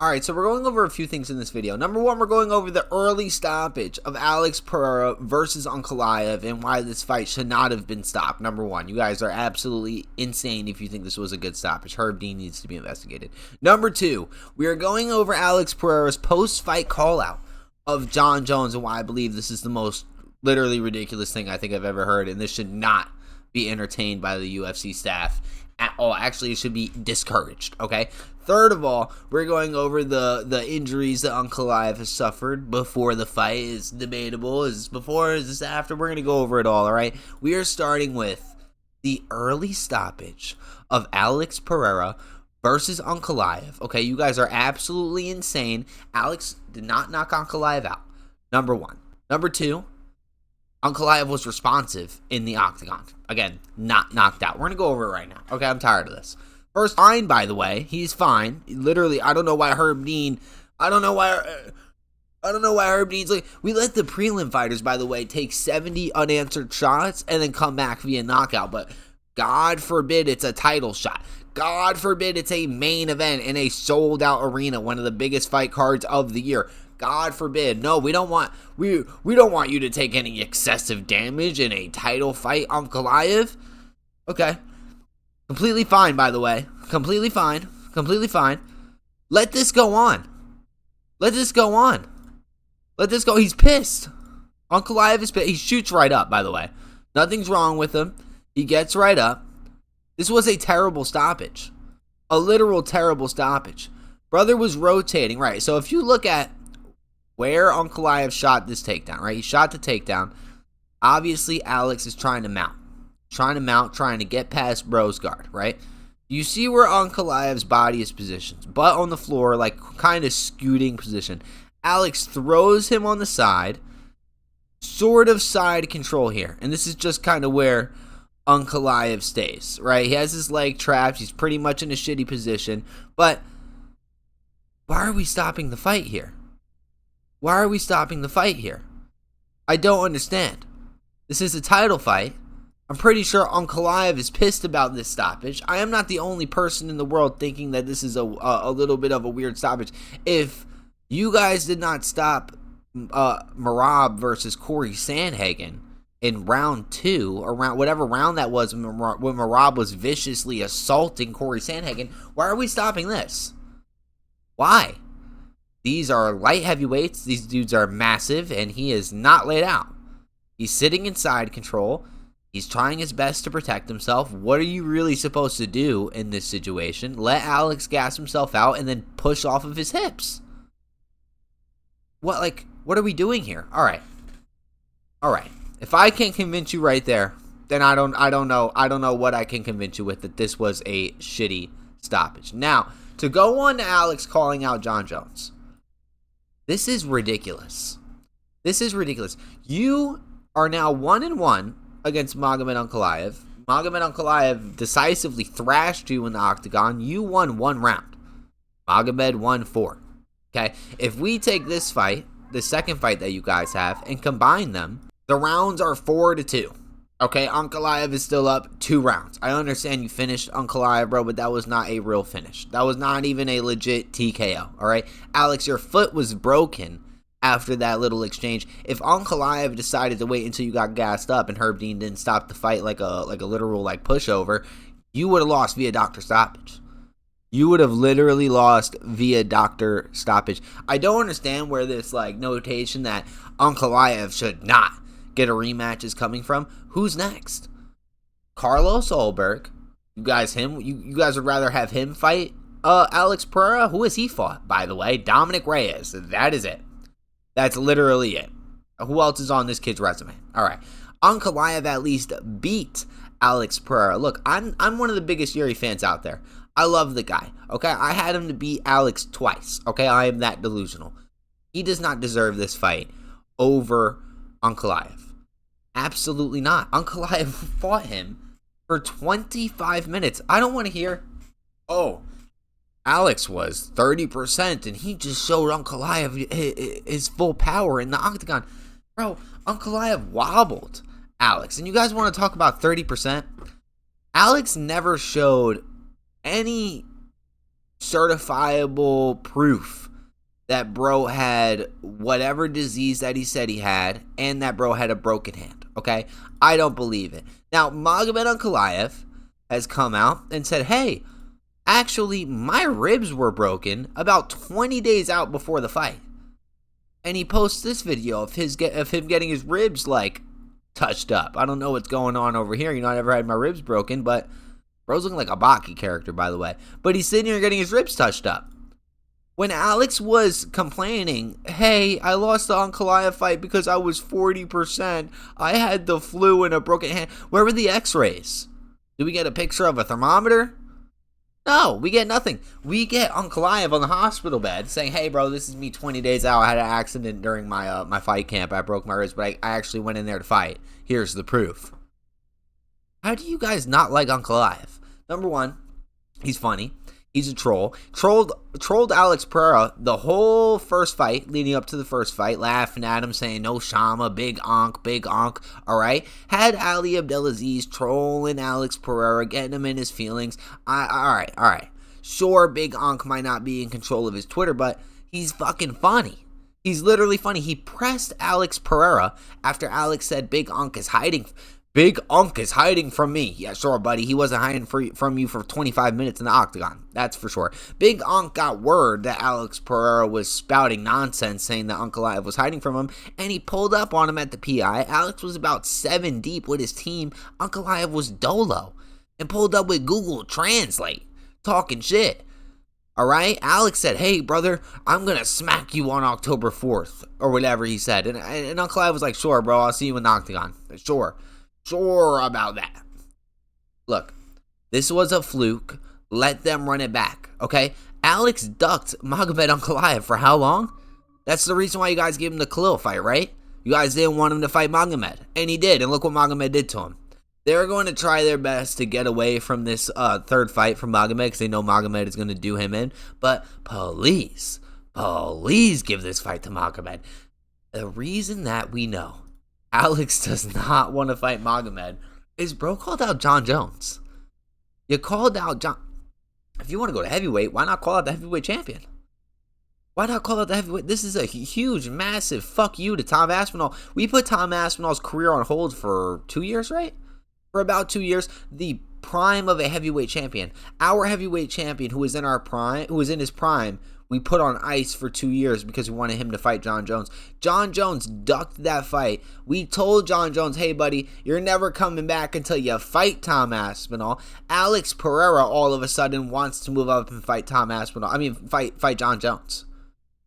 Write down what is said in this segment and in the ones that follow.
Alright, so we're going over a few things in this video. Number one, we're going over the early stoppage of Alex Perreria versus Ankalaev and why this fight should not have been stopped. Number one, you guys are absolutely insane if you think this was a good stoppage. Herb Dean needs to be investigated. Number two, we are going over Alex Perreira's post-fight call-out of Jon Jones and why I believe this is the most literally ridiculous thing I think I've ever heard, and this should not be entertained by the UFC staff at all. Actually, it should be discouraged, okay? Third of all, we're going over the injuries that Ankalaev has suffered before the fight. Is debatable. Is this before? Is this after? We're going to go over it all right? We are starting with the early stoppage of Alex Perreria versus Ankalaev. Okay, you guys are absolutely insane. Alex did not knock Ankalaev out. Number one. Number two, Ankalaev was responsive in the octagon. Again, not knocked out. We're going to go over it right now. Okay, I'm tired of this. First, fine, by the way. He's fine. Literally, I don't know why Herb Dean... I don't know why Herb Dean's like... We let the prelim fighters, by the way, take 70 unanswered shots and then come back via knockout. But God forbid it's a title shot. God forbid it's a main event in a sold-out arena. One of the biggest fight cards of the year. God forbid. No, we don't want you to take any excessive damage in a title fight, Ankalaev. Okay. Completely fine, by the way. Completely fine. Completely fine. Let this go on. Let this go on. Let this go. He's pissed. Ankalaev is pissed. He shoots right up, by the way. Nothing's wrong with him. He gets right up. This was a terrible stoppage. A literal terrible stoppage. Brother was rotating, right? So if you look at where Ankalaev shot this takedown, right? He shot the takedown. Obviously, Alex is trying to mount. Trying to get past bro's guard, right? You see where Ankalaev's body is positioned. Butt on the floor, like kind of scooting position. Alex throws him on the side. Sort of side control here. And this is just kind of where Ankalaev stays, right? He has his leg trapped. He's pretty much in a shitty position. But why are we stopping the fight here? Why are we stopping the fight here? I don't understand. This is a title fight. I'm pretty sure Ankalaev is pissed about this stoppage. I am not the only person in the world thinking that this is a little bit of a weird stoppage. If you guys did not stop Merab versus Corey Sandhagen in round 2, or whatever round that was, when Merab was viciously assaulting Corey Sandhagen, why are we stopping this? Why? These are light heavyweights. These dudes are massive, and he is not laid out. He's sitting in side control. He's trying his best to protect himself. What are you really supposed to do in this situation? Let Alex gas himself out and then push off of his hips. What are we doing here? All right. If I can't convince you right there, then I don't know what I can convince you with, that this was a shitty stoppage. Now, to go on to Alex calling out Jon Jones. This is ridiculous. You are now 1-1 against Magomed Ankalaev. Magomed Ankalaev decisively thrashed you in the octagon. You won 1 round. Magomed won 4. Okay? If we take this fight, the second fight that you guys have, and combine them, the rounds are 4-2. Okay? Ankalaev is still up 2 rounds. I understand you finished Ankalaev, bro, but that was not a real finish. That was not even a legit TKO. Alright? Alex, your foot was broken after that little exchange. If Ankalaev decided to wait until you got gassed up and Herb Dean didn't stop the fight like a literal pushover, you would have lost via doctor stoppage. You would have literally lost via doctor stoppage. I don't understand where this notation that Ankalaev should not get a rematch is coming from. Who's next? Carlos Ulberg. You guys would rather have him fight Alex Perreira? Who has he fought, by the way? Dominic Reyes. That is it. That's literally it. Who else is on this kid's resume? All right. Ankalaev at least beat Alex Perreira. Look, I'm one of the biggest Yuri fans out there. I love the guy. Okay, I had him to beat Alex twice. Okay, I am that delusional. He does not deserve this fight over Ankalaev. Absolutely not. Ankalaev fought him for 25 minutes. I don't want to hear, oh, Alex was 30% and he just showed Ankalaev his full power in the octagon. Bro, Ankalaev wobbled Alex. And you guys want to talk about 30%? Alex never showed any certifiable proof that bro had whatever disease that he said he had, and that bro had a broken hand, okay? I don't believe it. Now, Magomed Ankalaev has come out and said, hey, actually, my ribs were broken about 20 days out before the fight. And he posts this video of him getting his ribs, like, touched up. I don't know what's going on over here. You know, I never had my ribs broken, but bro's looking like a Baki character, by the way. But he's sitting here getting his ribs touched up. When Alex was complaining, hey, I lost the Ankalaev fight because I was 40%. I had the flu and a broken hand. Where were the x-rays? Did we get a picture of a thermometer? No, we get nothing. We get Ankalaev on the hospital bed saying, hey, bro, this is me 20 days out. I had an accident during my my fight camp. I broke my wrist, but I actually went in there to fight. Here's the proof. How do you guys not like Ankalaev? Number one, he's funny. He's a troll. Trolled Alex Perreria the whole first fight, leading up to the first fight, laughing at him, saying, no Shama, big onk, all right? Had Ali Abdelaziz trolling Alex Perreria, getting him in his feelings. All right. Sure, big onk might not be in control of his Twitter, but he's fucking funny. He's literally funny. He pressed Alex Perreria after Alex said Big Onk is hiding. Big Unk is hiding from me. Yeah, sure, buddy. He wasn't hiding from you for 25 minutes in the octagon. That's for sure. Big Unk got word that Alex Perreria was spouting nonsense, saying that Ankalaev was hiding from him, and he pulled up on him at the PI. Alex was about 7 deep with his team. Ankalaev was dolo and pulled up with Google Translate, talking shit. All right? Alex said, hey, brother, I'm going to smack you on October 4th, or whatever he said. And Ankalaev was like, sure, bro, I'll see you in the octagon. Sure about that. Look, this was a fluke. Let them run it back, okay? Alex ducked Magomed Ankalaev for how long? That's the reason why you guys gave him the Khalil fight, right? You guys didn't want him to fight Magomed, and he did, and look what Magomed did to him. They're going to try their best to get away from this third fight from Magomed because they know Magomed is going to do him in, but please give this fight to Magomed. The reason that we know Alex does not want to fight Magomed is bro called out John Jones. You called out John. If you want to go to heavyweight, why not call out the heavyweight champion? Why not call out the heavyweight? This is a huge, massive fuck you to Tom Aspinall. We put Tom Aspinall's career on hold for 2 years, right? For about 2 years. The prime of a heavyweight champion. Our heavyweight champion who was in our prime, who was in his prime, we put on ice for 2 years because we wanted him to fight John Jones. John Jones ducked that fight. We told John Jones, hey, buddy, you're never coming back until you fight Tom Aspinall. Alex Perreria all of a sudden wants to move up and fight Tom Aspinall. I mean, fight John Jones.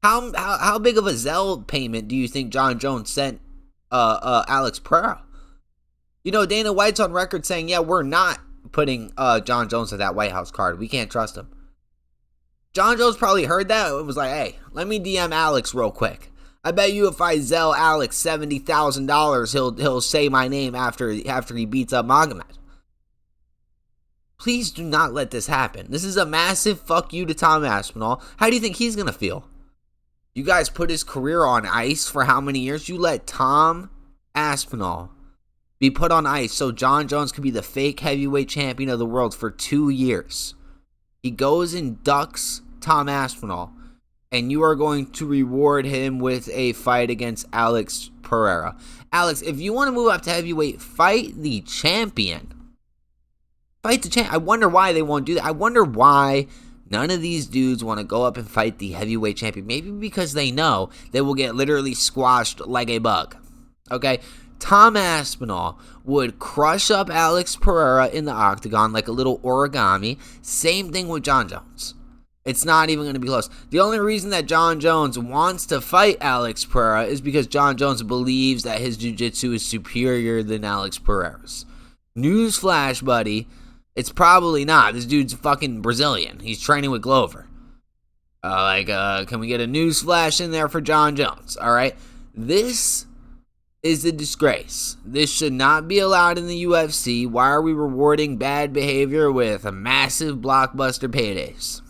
How big of a Zelle payment do you think John Jones sent Alex Perreria? You know, Dana White's on record saying, yeah, we're not putting John Jones on that White House card. We can't trust him. John Jones probably heard that and was like, hey, let me DM Alex real quick. I bet you if I Zelle Alex $70,000, he'll say my name after he beats up Magomed. Please do not let this happen. This is a massive fuck you to Tom Aspinall. How do you think he's going to feel? You guys put his career on ice for how many years? You let Tom Aspinall be put on ice so John Jones could be the fake heavyweight champion of the world for 2 years. He goes and ducks Tom Aspinall, and you are going to reward him with a fight against Alex Perreria. Alex, if you want to move up to heavyweight, fight the champion. Fight the champ. I wonder why they won't do that. I wonder why none of these dudes want to go up and fight the heavyweight champion. Maybe because they know they will get literally squashed like a bug. Okay? Tom Aspinall would crush up Alex Perreria in the octagon like a little origami. Same thing with John Jones. It's not even going to be close. The only reason that John Jones wants to fight Alex Perreria is because John Jones believes that his jiu-jitsu is superior than Alex Perreira's. Newsflash, buddy. It's probably not. This dude's fucking Brazilian. He's training with Glover. Can we get a newsflash in there for John Jones? All right. This is a disgrace. This should not be allowed in the UFC. Why are we rewarding bad behavior with a massive blockbuster paydays?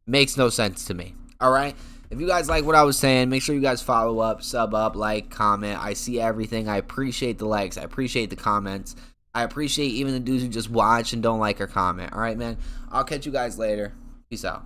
Makes no sense to me. All right. If you guys like what I was saying, make sure you guys follow up, sub up, like, comment. I see everything. I appreciate the likes. I appreciate the comments. I appreciate even the dudes who just watch and don't like or comment. All right, man. I'll catch you guys later. Peace out.